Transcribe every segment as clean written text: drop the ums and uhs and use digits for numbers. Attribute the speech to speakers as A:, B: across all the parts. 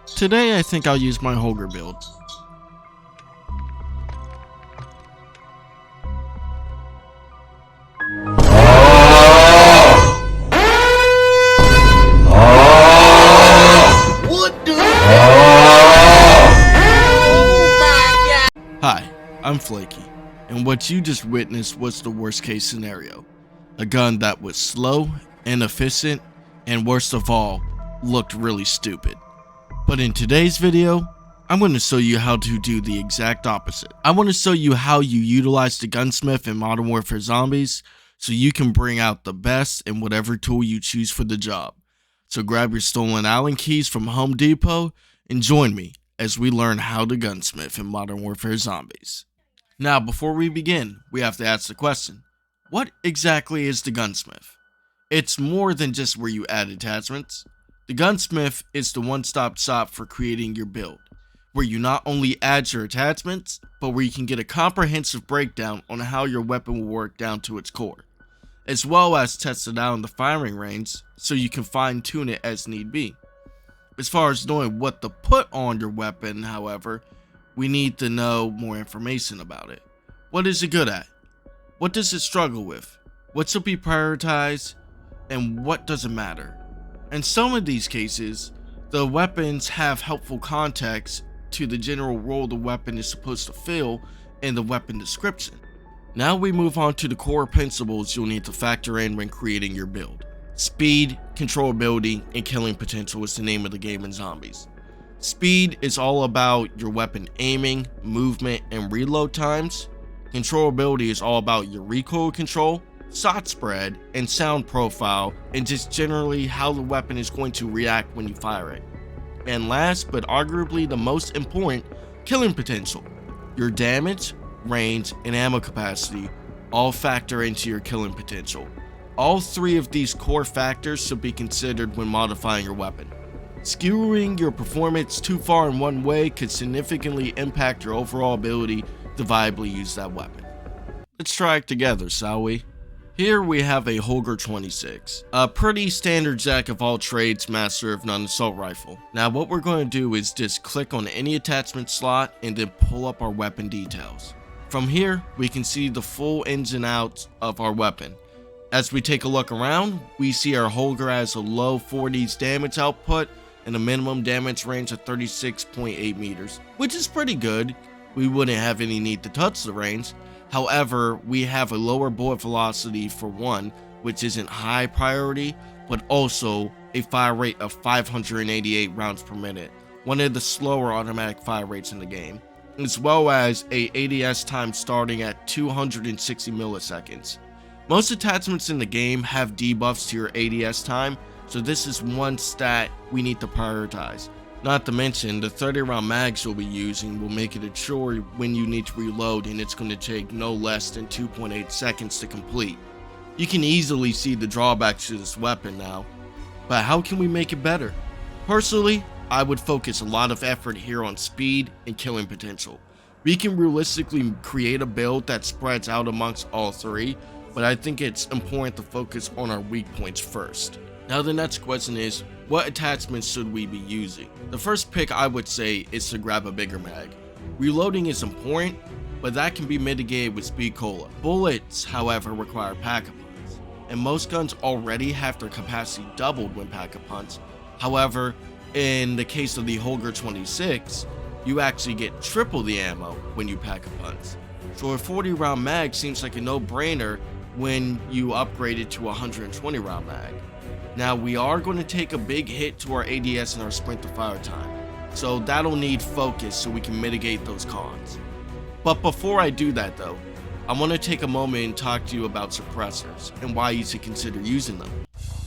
A: Today I think I'll use my Holger build. Hi, I'm Flaky, and what you just witnessed was the worst case scenario. A gun that was slow, inefficient, and worst of all, looked really stupid. But in today's video, I'm going to show you how to do the exact opposite. I want to show you how you utilize the Gunsmith in Modern Warfare Zombies so you can bring out the best in whatever tool you choose for the job. So grab your stolen Allen keys from Home Depot and join me as we learn how to gunsmith in Modern Warfare Zombies. Now, before we begin, we have to ask the question, what exactly is the Gunsmith? It's more than just where you add attachments. The Gunsmith is the one-stop shop for creating your build, where you not only add your attachments, but where you can get a comprehensive breakdown on how your weapon will work down to its core, as well as test it out in the firing range so you can fine-tune it as need be. As far as knowing what to put on your weapon, however, we need to know more information about it. What is it good at? What does it struggle with? What should be prioritized? And what doesn't matter? In some of these cases, the weapons have helpful context to the general role the weapon is supposed to fill in the weapon description. Now we move on to the core principles you'll need to factor in when creating your build. Speed, controllability, and killing potential is the name of the game in Zombies. Speed is all about your weapon aiming, movement, and reload times. Controllability is all about your recoil control, shot spread, and sound profile, and just generally how the weapon is going to react when you fire it. And last, but arguably the most important, killing potential. Your damage, range, and ammo capacity all factor into your killing potential. All three of these core factors should be considered when modifying your weapon. Skewing your performance too far in one way could significantly impact your overall ability to viably use that weapon. Let's try it together, shall we? Here we have a Holger 26, a pretty standard jack of all trades master of none assault rifle. Now what we're going to do is just click on any attachment slot and then pull up our weapon details. From here, we can see the full ins and outs of our weapon. As we take a look around, we see our Holger has a low 40s damage output and a minimum damage range of 36.8 meters, which is pretty good. We wouldn't have any need to touch the range. However, we have a lower bullet velocity for one, which isn't high priority, but also a fire rate of 588 rounds per minute, one of the slower automatic fire rates in the game, as well as a ADS time starting at 260 milliseconds. Most attachments in the game have debuffs to your ADS time, so this is one stat we need to prioritize. Not to mention, the 30 round mags you'll be using will make it a chore when you need to reload, and it's going to take no less than 2.8 seconds to complete. You can easily see the drawbacks to this weapon now, but how can we make it better? Personally, I would focus a lot of effort here on speed and killing potential. We can realistically create a build that spreads out amongst all three, but I think it's important to focus on our weak points first. Now the next question is, what attachments should we be using? The first pick I would say is to grab a bigger mag. Reloading is important, but that can be mitigated with speed cola. Bullets, however, require pack-a-punch, and most guns already have their capacity doubled when pack-a-punch. However, in the case of the Holger 26, you actually get triple the ammo when you pack-a-punch. So a 40 round mag seems like a no-brainer when you upgrade it to a 120 round mag. Now we are going to take a big hit to our ADS and our sprint to fire time, so that'll need focus so we can mitigate those cons. But before I do that though, I want to take a moment and talk to you about suppressors and why you should consider using them.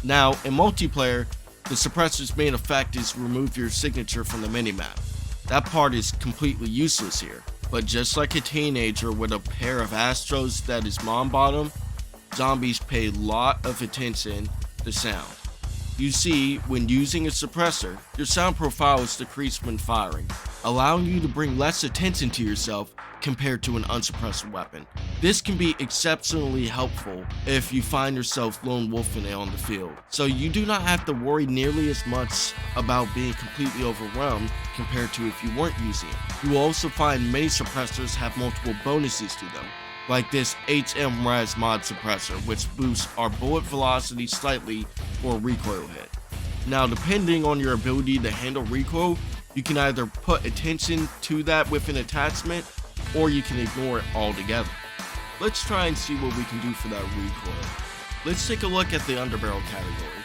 A: Now in multiplayer, the suppressor's main effect is remove your signature from the minimap. That part is completely useless here, but just like a teenager with a pair of Astros that is mom bottom, zombies pay a lot of attention to sound. You see, when using a suppressor, your sound profile is decreased when firing, allowing you to bring less attention to yourself compared to an unsuppressed weapon. This can be exceptionally helpful if you find yourself lone wolfing it on the field, so you do not have to worry nearly as much about being completely overwhelmed compared to if you weren't using it. You will also find many suppressors have multiple bonuses to them, like this HM Res mod suppressor, which boosts our bullet velocity slightly for a recoil hit. Now, depending on your ability to handle recoil, you can either put attention to that with an attachment, or you can ignore it altogether. Let's try and see what we can do for that recoil. Let's take a look at the underbarrel category.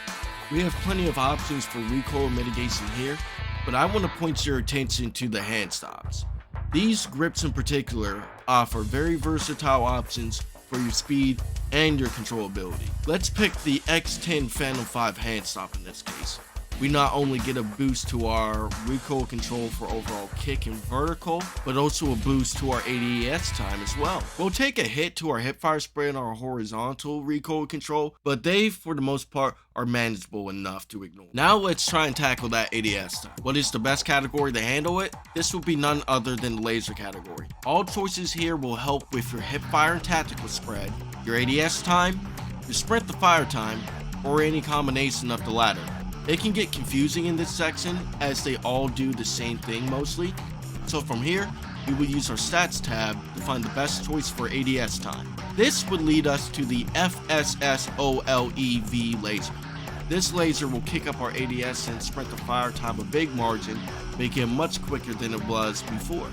A: We have plenty of options for recoil mitigation here, but I want to point your attention to the handstops. These grips in particular offer very versatile options for your speed and your controllability. Let's pick the X10 Phantom 5 handstop in this case. We not only get a boost to our recoil control for overall kick and vertical, but also a boost to our ADS time as well. We'll take a hit to our hipfire spray and our horizontal recoil control, but they, for the most part, are manageable enough to ignore. Now let's try and tackle that ADS time. What is the best category to handle it? This will be none other than the laser category. All choices here will help with your hipfire and tactical spread, your ADS time, your sprint to fire time, or any combination of the latter. It can get confusing in this section as they all do the same thing mostly. So from here, we will use our stats tab to find the best choice for ADS time. This would lead us to the FSSOLEV laser. This laser will kick up our ADS and sprint to fire time a big margin, making it much quicker than it was before.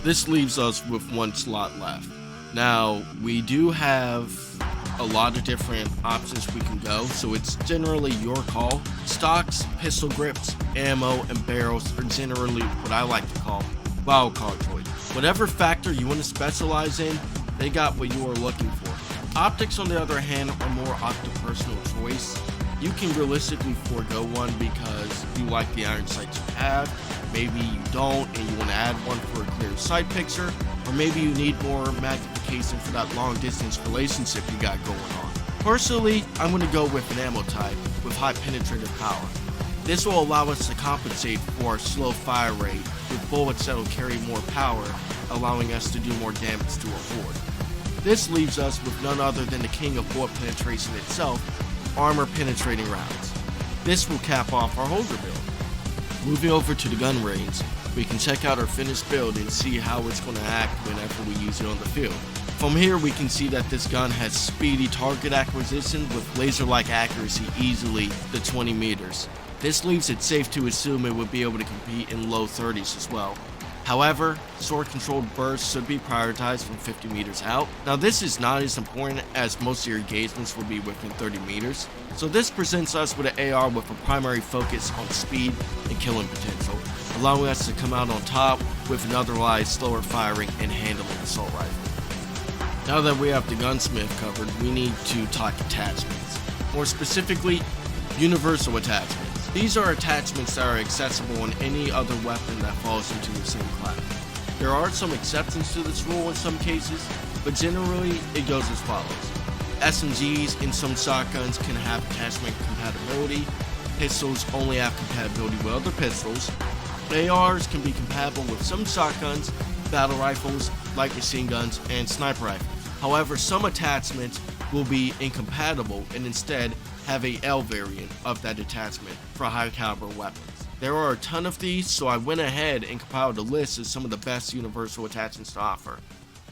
A: This leaves us with one slot left. Now, we do have a lot of different options we can go, so it's generally your call. Stocks, pistol grips, ammo, and barrels are generally what I like to call wildcard choice. Whatever factor you want to specialize in, they got what you are looking for. Optics, on the other hand, are more up to personal choice. You can realistically forego one because you like the iron sights you have, maybe you don't and you want to add one for a clear sight picture, or maybe you need more magnification for that long distance relationship you got going on. Personally, I'm going to go with an ammo type with high penetrative power. This will allow us to compensate for our slow fire rate with bullets that will carry more power, allowing us to do more damage to our horde. This leaves us with none other than the king of bullet penetration itself, armor penetrating rounds. This will cap off our holder build. Moving over to the gun range, we can check out our finished build and see how it's going to act whenever we use it on the field. From here we can see that this gun has speedy target acquisition with laser-like accuracy easily to 20 meters. This leaves it safe to assume it would be able to compete in low 30s as well. However, sword-controlled bursts should be prioritized from 50 meters out. Now this is not as important as most of your engagements will be within 30 meters, so this presents us with an AR with a primary focus on speed and killing potential, allowing us to come out on top with an otherwise slower firing and handling assault rifle. Now that we have the Gunsmith covered, we need to talk attachments. More specifically, universal attachments. These are attachments that are accessible on any other weapon that falls into the same class. There are some exceptions to this rule in some cases, but generally it goes as follows. SMGs and some shotguns can have attachment compatibility. Pistols only have compatibility with other pistols. ARs can be compatible with some shotguns, battle rifles, light machine guns, and sniper rifles. However, some attachments will be incompatible and instead have a L variant of that attachment for high caliber weapons. There are a ton of these, so I went ahead and compiled a list of some of the best universal attachments to offer.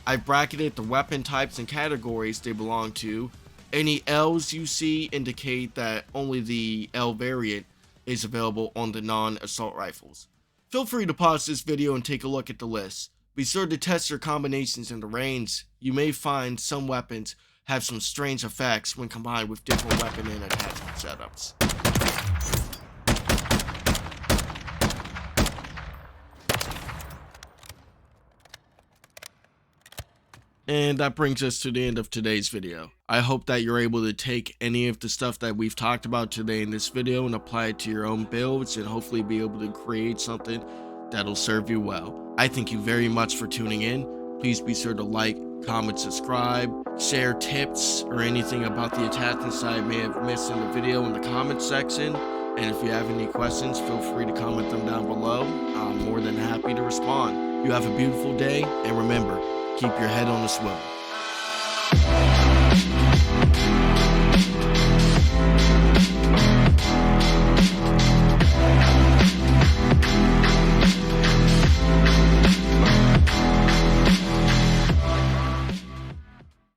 A: I've bracketed the weapon types and categories they belong to. Any L's you see indicate that only the L variant is available on the non-assault rifles. Feel free to pause this video and take a look at the list. Be sure to test your combinations in the range. You may find some weapons have some strange effects when combined with different weapon and attachment setups. And that brings us to the end of today's video. I hope that you're able to take any of the stuff that we've talked about today in this video and apply it to your own builds and hopefully be able to create something that'll serve you well. I thank you very much for tuning in. Please be sure to like, comment, subscribe, share tips or anything about the attachments I may have missed in the video in the comment section. And if you have any questions, feel free to comment them down below. I'm more than happy to respond. You have a beautiful day, and remember, keep your head on a swivel.